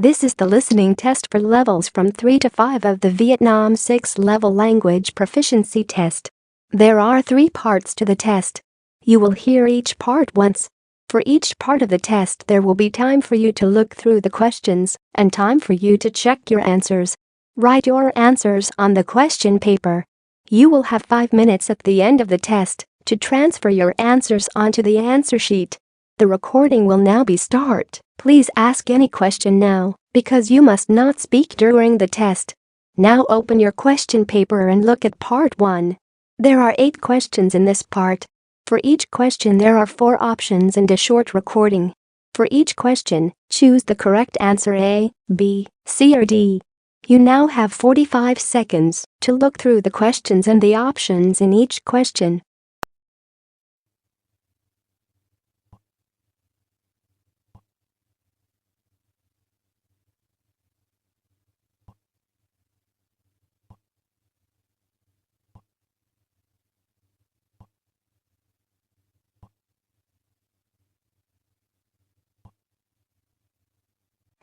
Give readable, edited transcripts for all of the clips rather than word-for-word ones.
This is the listening test for levels from 3 to 5 of the Vietnam 6-level language proficiency test. There are 3 parts to the test. You will hear each part once. For each part of the test there will be time for you to look through the questions and time for you to check your answers. Write your answers on the question paper. You will have 5 minutes at the end of the test to transfer your answers onto the answer sheet. The recording will now be start. Please ask any question now, because you must not speak during the test. Now open your question paper and look at part 1. There are 8 questions in this part. For each question there are 4 options and a short recording. For each question, choose the correct answer A, B, C or D. You now have 45 seconds to look through the questions and the options in each question.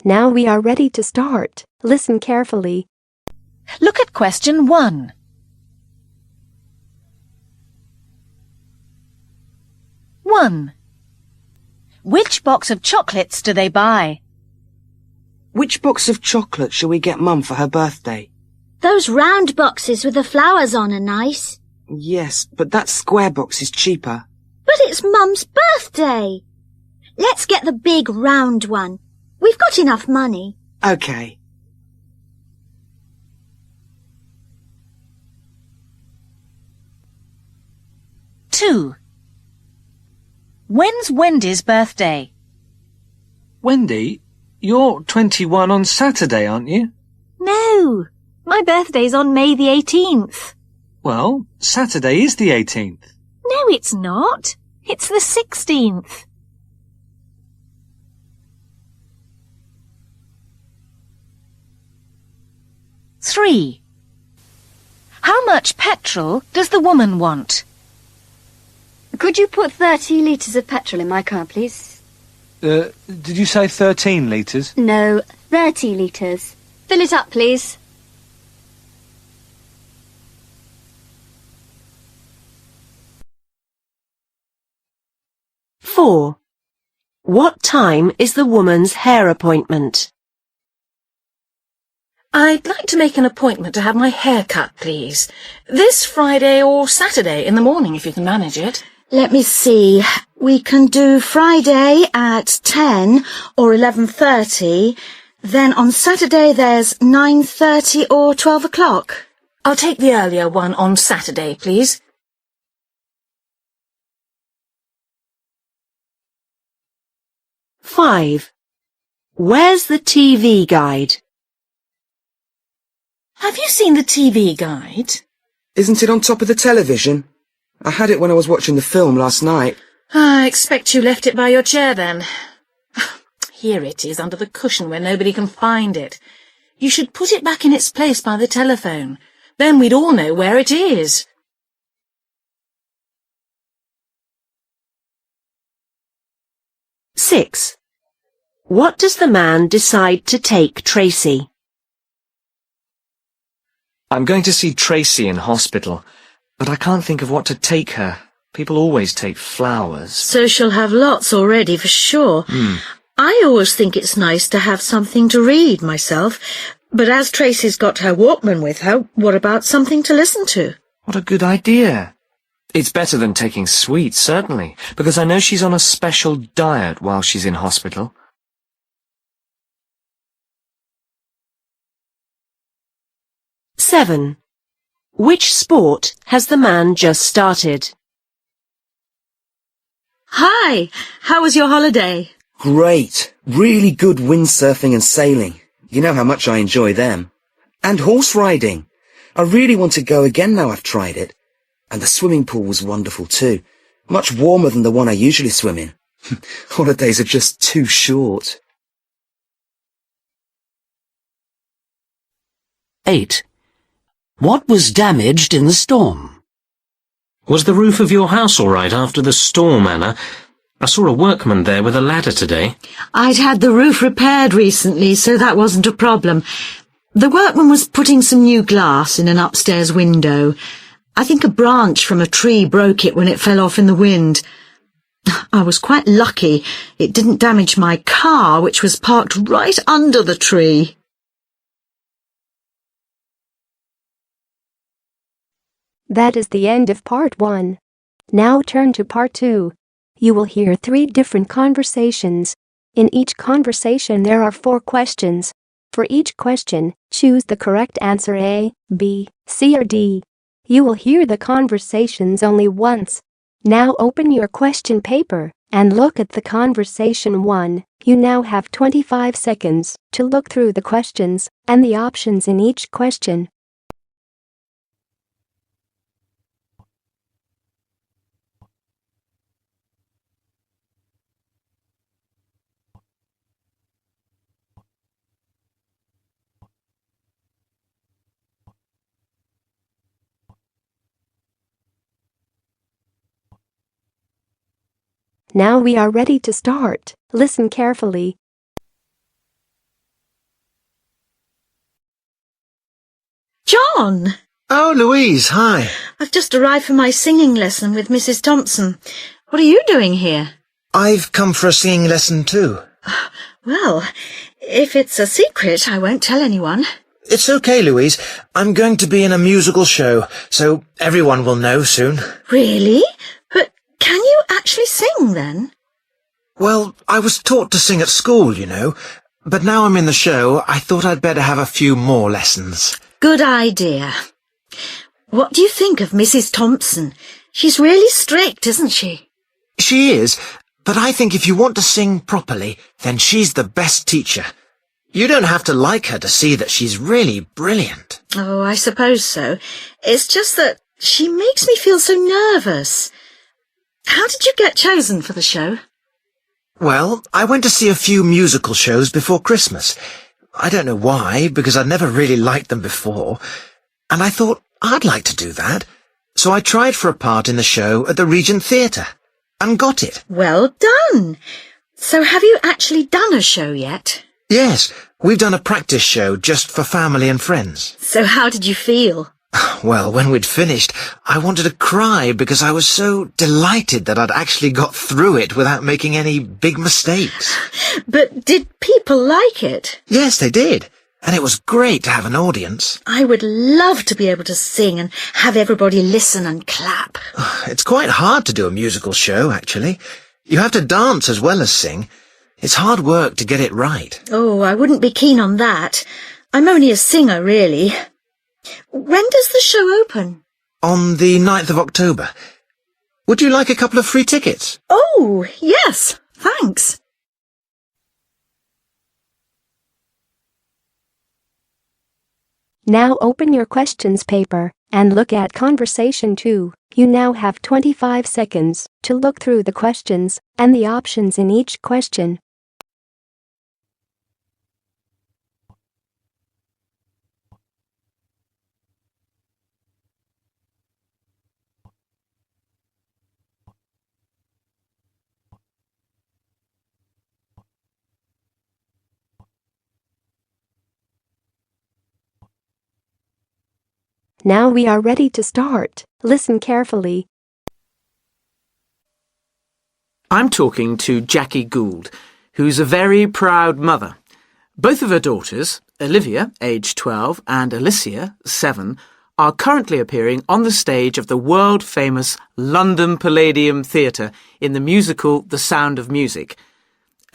Now we are ready to start. Listen carefully. Look at question 1. 1. Which box of chocolates do they buy? Which box of chocolate shall we get Mum for her birthday? Those round boxes with the flowers on are nice. Yes, but that square box is cheaper. But it's Mum's birthday. Let's get the big round one. We've got enough money. OK. Two. When's Wendy's birthday? Wendy, you're 21 on Saturday, aren't you? No, my birthday's on May the 18th. Well, Saturday is the 18th. No, it's not. It's the 16th. 3. How much petrol does the woman want? Could you put 30 litres of petrol in my car, please? Did you say 13 litres? No, 30 litres. Fill it up, please. Four. What time is the woman's hair appointment? I'd like to make an appointment to have my hair cut, please. This Friday or Saturday in the morning, if you can manage it. Let me see. We can do Friday at 10 or 11:30. Then on Saturday there's 9:30 or 12 o'clock. I'll take the earlier one on Saturday, please. 5. Where's the TV guide? Have you seen the TV guide? Isn't it on top of the television? I had it when I was watching the film last night. I expect you left it by your chair then. Here it is under the cushion where nobody can find it. You should put it back in its place by the telephone. Then we'd all know where it is. 6. What does the man decide to take Tracy? I'm going to see Tracy in hospital, but I can't think of what to take her. People always take flowers. So she'll have lots already for sure. I always think it's nice to have something to read myself, but as Tracy's got her Walkman with her, what about something to listen to? What a good idea. It's better than taking sweets, certainly, because I know she's on a special diet while she's in hospital. 7. Which sport has the man just started? Hi, how was your holiday? Great. Really good windsurfing and sailing. You know how much I enjoy them. And horse riding. I really want to go again now I've tried it. And the swimming pool was wonderful too. Much warmer than the one I usually swim in. Holidays are just too short. 8. What was damaged in the storm? Was the roof of your house all right after the storm, Anna? I saw a workman there with a ladder today. I'd had the roof repaired recently, so that wasn't a problem. The workman was putting some new glass in an upstairs window. I think a branch from a tree broke it when it fell off in the wind. I was quite lucky. It didn't damage my car, which was parked right under the tree. That is the end of part 1. Now turn to part 2. You will hear 3 different conversations. In each conversation there are 4 questions. For each question, choose the correct answer A, B, C or D. You will hear the conversations only once. Now open your question paper and look at the conversation 1. You now have 25 seconds to look through the questions and the options in each question. Now we are ready to start. Listen carefully. John! Oh, Louise, hi. I've just arrived from my singing lesson with Mrs. Thompson. What are you doing here? I've come for a singing lesson too. Well, if it's a secret, I won't tell anyone. It's okay, Louise. I'm going to be in a musical show, so everyone will know soon. Really? But can you actually sing then? Well, I was taught to sing at school, you know, but now I'm in the show, I thought I'd better have a few more lessons. Good idea. What do you think of Mrs. Thompson? She's really strict, isn't she? She is, but I think if you want to sing properly, then she's the best teacher. You don't have to like her to see that she's really brilliant. Oh, I suppose so. It's just that she makes me feel so nervous. How did you get chosen for the show? Well, I went to see a few musical shows before Christmas. I don't know why, because I'd never really liked them before. And I thought I'd like to do that. So I tried for a part in the show at the Regent Theatre. And got it. Well done. So have you actually done a show yet? Yes, we've done a practice show just for family and friends. So how did you feel? Well, when we'd finished, I wanted to cry because I was so delighted that I'd actually got through it without making any big mistakes. But did people like it? Yes, they did. And it was great to have an audience. I would love to be able to sing and have everybody listen and clap. It's quite hard to do a musical show, actually. You have to dance as well as sing. It's hard work to get it right. Oh, I wouldn't be keen on that. I'm only a singer, really. When does the show open? On the 9th of October. Would you like a couple of free tickets? Oh, yes, thanks. Now open your questions paper and look at conversation 2. You now have 25 seconds to look through the questions and the options in each question. Now we are ready to start. Listen carefully. I'm talking to Jackie Gould, who's a very proud mother. Both of her daughters, Olivia, aged 12, and Alicia, 7, are currently appearing on the stage of the world-famous London Palladium Theatre in the musical The Sound of Music.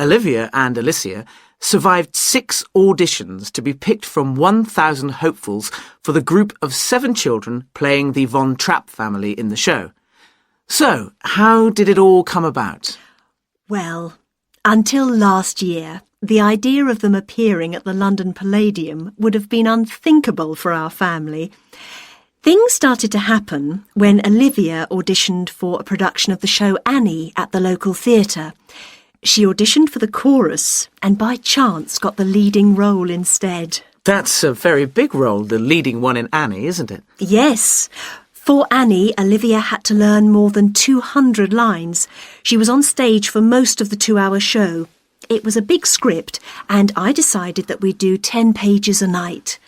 Olivia and Alicia survived 6 auditions to be picked from 1,000 hopefuls for the group of 7 children playing the Von Trapp family in the show. So, how did it all come about? Well, until last year, the idea of them appearing at the London Palladium would have been unthinkable for our family. Things started to happen when Olivia auditioned for a production of the show Annie at the local theatre. She auditioned for the chorus and by chance got the leading role instead. That's a very big role, the leading one in Annie, isn't it? Yes. For Annie, Olivia had to learn more than 200 lines. She was on stage for most of the 2-hour show. It was a big script, and I decided that we'd do 10 pages a night.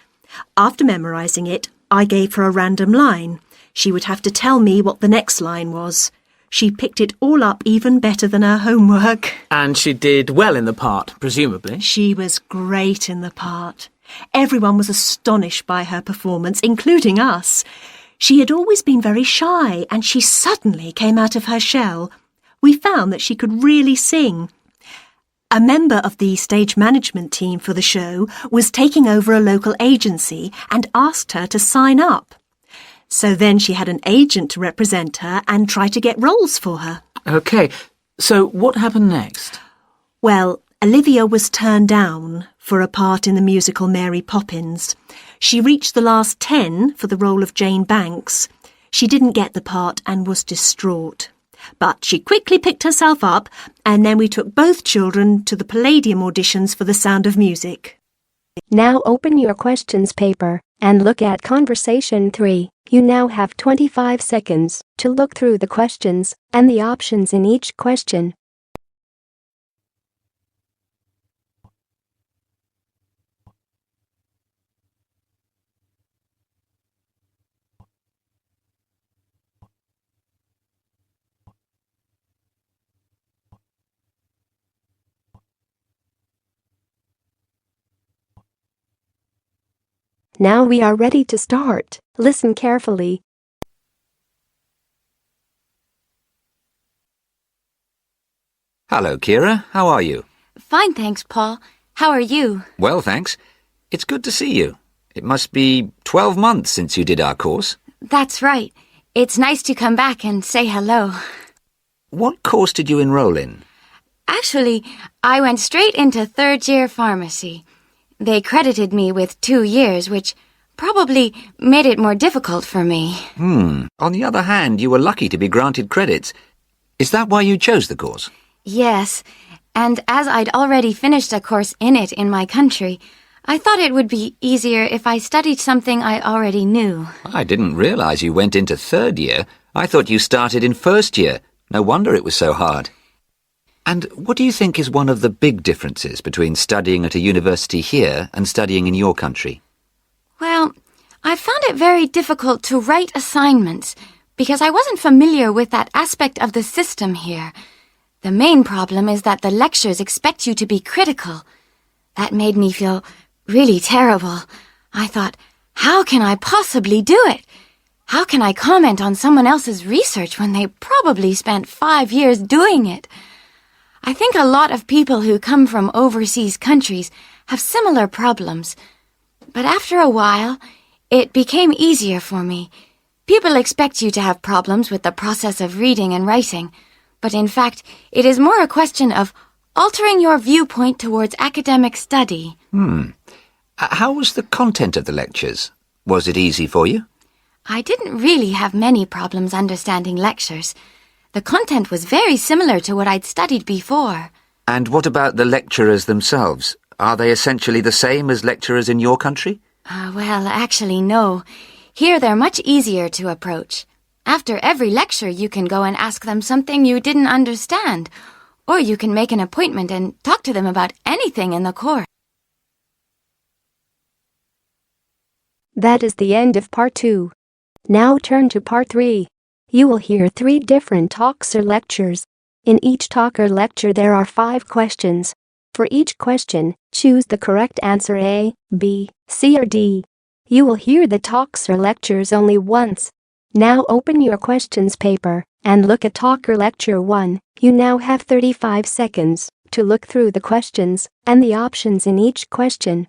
After memorising it, I gave her a random line. She would have to tell me what the next line was. She picked it all up even better than her homework. And she did well in the part, presumably. She was great in the part. Everyone was astonished by her performance, including us. She had always been very shy, and she suddenly came out of her shell. We found that she could really sing. A member of the stage management team for the show was taking over a local agency and asked her to sign up. So then she had an agent to represent her and try to get roles for her. OK, so what happened next? Well, Olivia was turned down for a part in the musical Mary Poppins. She reached the last 10 for the role of Jane Banks. She didn't get the part and was distraught. But she quickly picked herself up, and then we took both children to the Palladium auditions for The Sound of Music. Now open your questions paper and look at Conversation 3. You now have 25 seconds to look through the questions and the options in each question. Now we are ready to start. Listen carefully. Hello, Kira. How are you? Fine, thanks, Paul. How are you? Well, thanks. It's good to see you. It must be 12 months since you did our course. That's right. It's nice to come back and say hello. What course did you enroll in? Actually, I went straight into third-year pharmacy. They credited me with 2 years, which probably made it more difficult for me. On the other hand, you were lucky to be granted credits. Is that why you chose the course? Yes, and as I'd already finished a course in it in my country, I thought it would be easier if I studied something I already knew. I didn't realize you went into third year. I thought you started in first year. No wonder it was so hard. And what do you think is one of the big differences between studying at a university here and studying in your country? Well, I found it very difficult to write assignments because I wasn't familiar with that aspect of the system here. The main problem is that the lectures expect you to be critical. That made me feel really terrible. I thought, how can I possibly do it? How can I comment on someone else's research when they probably spent 5 years doing it? I think a lot of people who come from overseas countries have similar problems. But after a while, it became easier for me. People expect you to have problems with the process of reading and writing, but in fact, it is more a question of altering your viewpoint towards academic study. How was the content of the lectures? Was it easy for you? I didn't really have many problems understanding lectures. The content was very similar to what I'd studied before. And what about the lecturers themselves? Are they essentially the same as lecturers in your country? Well, actually, no. Here they're much easier to approach. After every lecture, you can go and ask them something you didn't understand, or you can make an appointment and talk to them about anything in the course. That is the end of part 2. Now turn to part 3. You will hear 3 different talks or lectures. In each talk or lecture there are 5 questions. For each question, choose the correct answer A, B, C or D. You will hear the talks or lectures only once. Now open your questions paper and look at talk or lecture 1. You now have 35 seconds to look through the questions and the options in each question.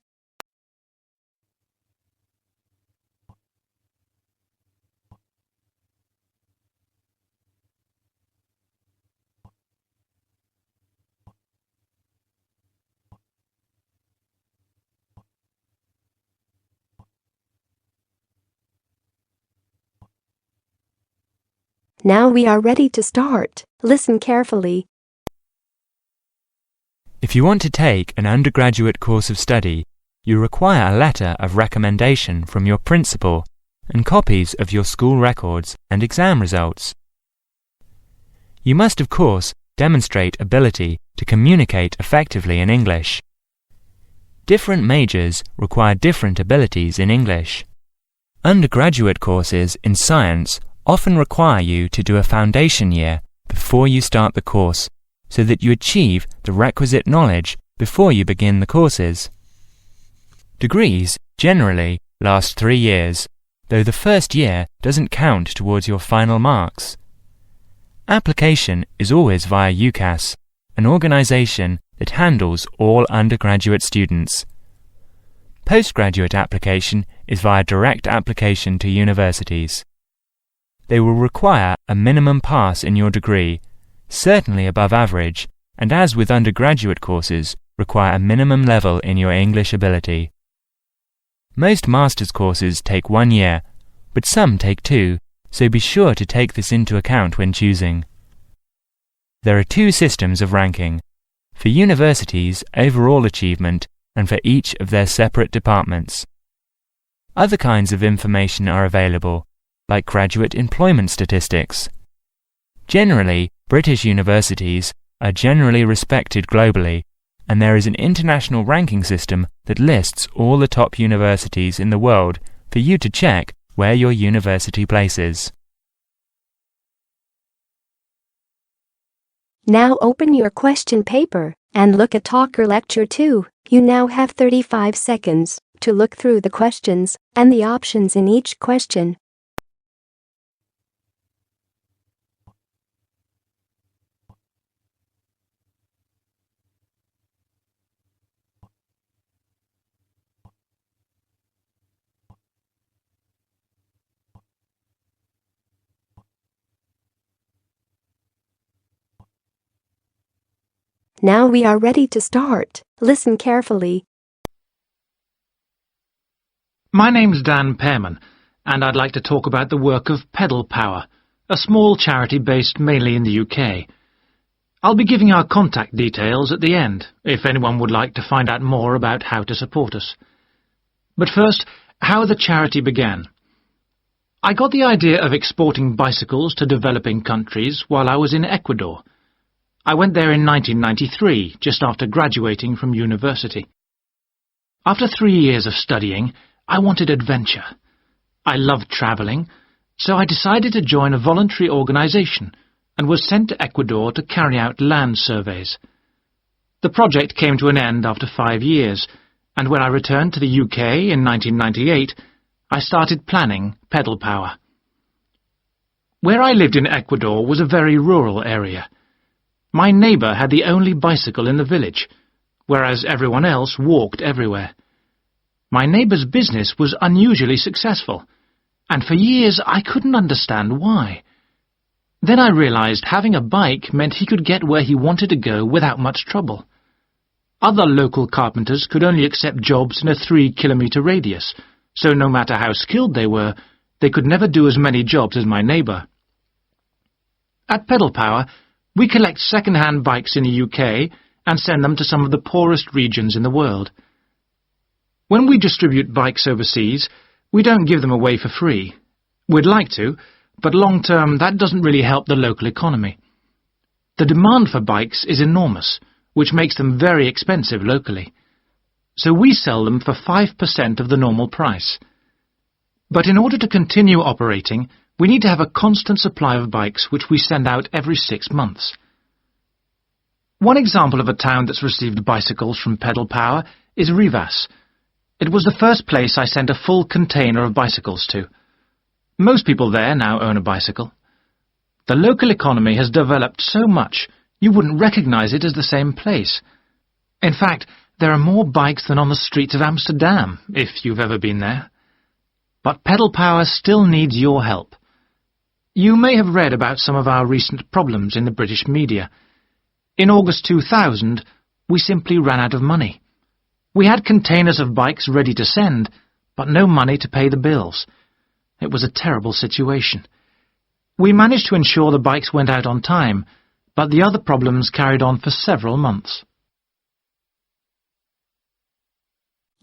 Now we are ready to start. Listen carefully. If you want to take an undergraduate course of study, you require a letter of recommendation from your principal and copies of your school records and exam results. You must, of course, demonstrate ability to communicate effectively in English. Different majors require different abilities in English. Undergraduate courses in science often require you to do a foundation year before you start the course, so that you achieve the requisite knowledge before you begin the courses. Degrees generally last 3 years, though the first year doesn't count towards your final marks. Application is always via UCAS, an organisation that handles all undergraduate students. Postgraduate application is via direct application to universities. They will require a minimum pass in your degree, certainly above average, and as with undergraduate courses, require a minimum level in your English ability. Most master's courses take 1 year, but some take 2, so be sure to take this into account when choosing. There are 2 systems of ranking, for universities' overall achievement and for each of their separate departments. Other kinds of information are available, like graduate employment statistics. Generally, British universities are generally respected globally, and there is an international ranking system that lists all the top universities in the world for you to check where your university places. Now open your question paper and look at Talker Lecture 2. You now have 35 seconds to look through the questions and the options in each question. Now we are ready to start. Listen carefully. My name's Dan Pearman, and I'd like to talk about the work of Pedal Power, a small charity based mainly in the UK. I'll be giving our contact details at the end, if anyone would like to find out more about how to support us. But first, how the charity began. I got the idea of exporting bicycles to developing countries while I was in Ecuador. I went there in 1993, just after graduating from university. After 3 years of studying, I wanted adventure. I loved travelling, so I decided to join a voluntary organisation and was sent to Ecuador to carry out land surveys. The project came to an end after 5 years, and when I returned to the UK in 1998, I started planning Pedal Power. Where I lived in Ecuador was a very rural area. My neighbour had the only bicycle in the village, whereas everyone else walked everywhere. My neighbour's business was unusually successful, and for years I couldn't understand why. Then I realised having a bike meant he could get where he wanted to go without much trouble. Other local carpenters could only accept jobs in a 3-kilometre radius, so no matter how skilled they were, they could never do as many jobs as my neighbour. At Pedal Power, we collect second-hand bikes in the UK and send them to some of the poorest regions in the world. When we distribute bikes overseas, we don't give them away for free. We'd like to, but long-term that doesn't really help the local economy. The demand for bikes is enormous, which makes them very expensive locally. So we sell them for 5% of the normal price. But in order to continue operating, we need to have a constant supply of bikes which we send out every 6 months. One example of a town that's received bicycles from Pedal Power is Rivas. It was the first place I sent a full container of bicycles to. Most people there now own a bicycle. The local economy has developed so much you wouldn't recognize it as the same place. In fact, there are more bikes than on the streets of Amsterdam, if you've ever been there. But Pedal Power still needs your help. You may have read about some of our recent problems in the British media. In August 2000, we simply ran out of money. We had containers of bikes ready to send, but no money to pay the bills. It was a terrible situation. We managed to ensure the bikes went out on time, but the other problems carried on for several months.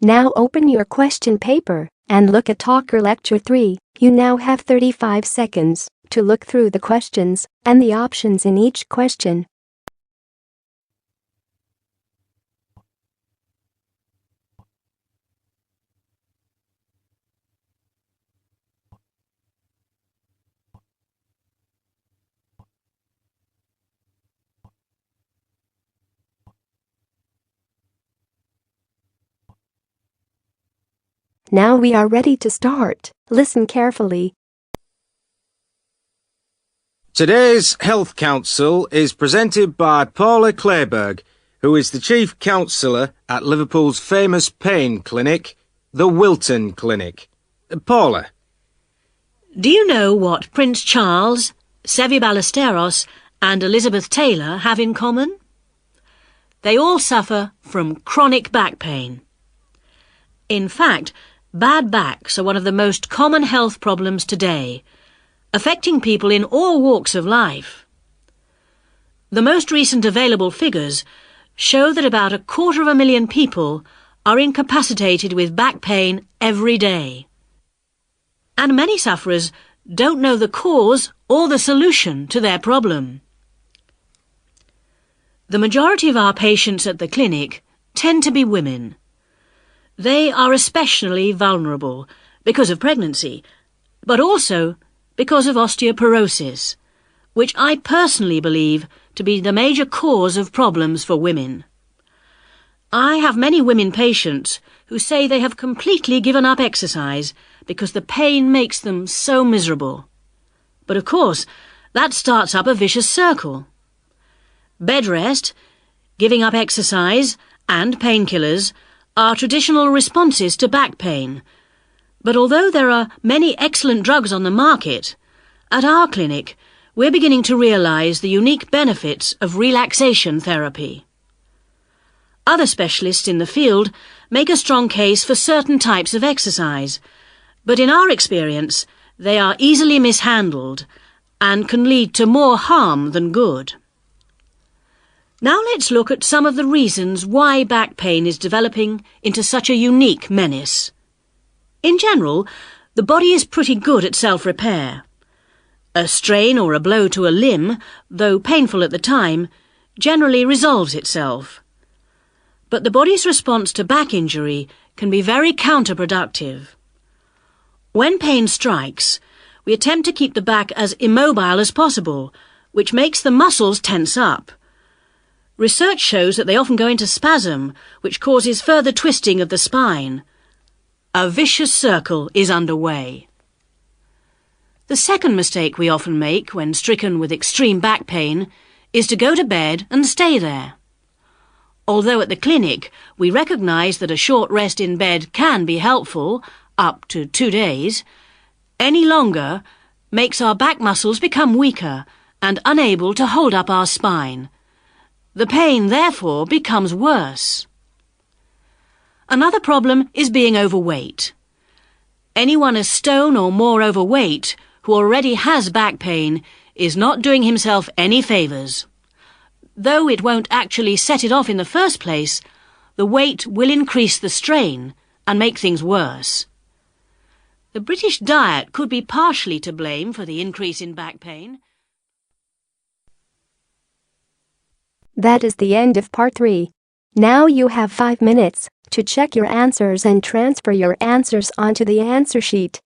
Now open your question paper and look at Talker Lecture 3. You now have 35 seconds to look through the questions and the options in each question. Now we are ready to start. Listen carefully. Today's Health Council is presented by Paula Clayburgh, who is the Chief Counsellor at Liverpool's famous pain clinic, the Wilton Clinic. Paula. Do you know what Prince Charles, Sevi Ballesteros and Elizabeth Taylor have in common? They all suffer from chronic back pain. In fact, bad backs are one of the most common health problems today, affecting people in all walks of life. The most recent available figures show that about 250,000 people are incapacitated with back pain every day. And many sufferers don't know the cause or the solution to their problem. The majority of our patients at the clinic tend to be women. They are especially vulnerable because of pregnancy, but also because of osteoporosis, which I personally believe to be the major cause of problems for women. I have many women patients who say they have completely given up exercise because the pain makes them so miserable. But of course, that starts up a vicious circle. Bed rest, giving up exercise, and painkillers are traditional responses to back pain. But although there are many excellent drugs on the market, at our clinic we're beginning to realise the unique benefits of relaxation therapy. Other specialists in the field make a strong case for certain types of exercise, but in our experience they are easily mishandled and can lead to more harm than good. Now let's look at some of the reasons why back pain is developing into such a unique menace. In general, the body is pretty good at self-repair. A strain or a blow to a limb, though painful at the time, generally resolves itself. But the body's response to back injury can be very counterproductive. When pain strikes, we attempt to keep the back as immobile as possible, which makes the muscles tense up. Research shows that they often go into spasm, which causes further twisting of the spine. A vicious circle is underway. The second mistake we often make when stricken with extreme back pain is to go to bed and stay there. Although at the clinic we recognise that a short rest in bed can be helpful, up to 2 days, any longer makes our back muscles become weaker and unable to hold up our spine. The pain, therefore, becomes worse. Another problem is being overweight. Anyone a stone or more overweight who already has back pain is not doing himself any favours. Though it won't actually set it off in the first place, the weight will increase the strain and make things worse. The British diet could be partially to blame for the increase in back pain. That is the end of part 3. Now you have 5 minutes to check your answers and transfer your answers onto the answer sheet.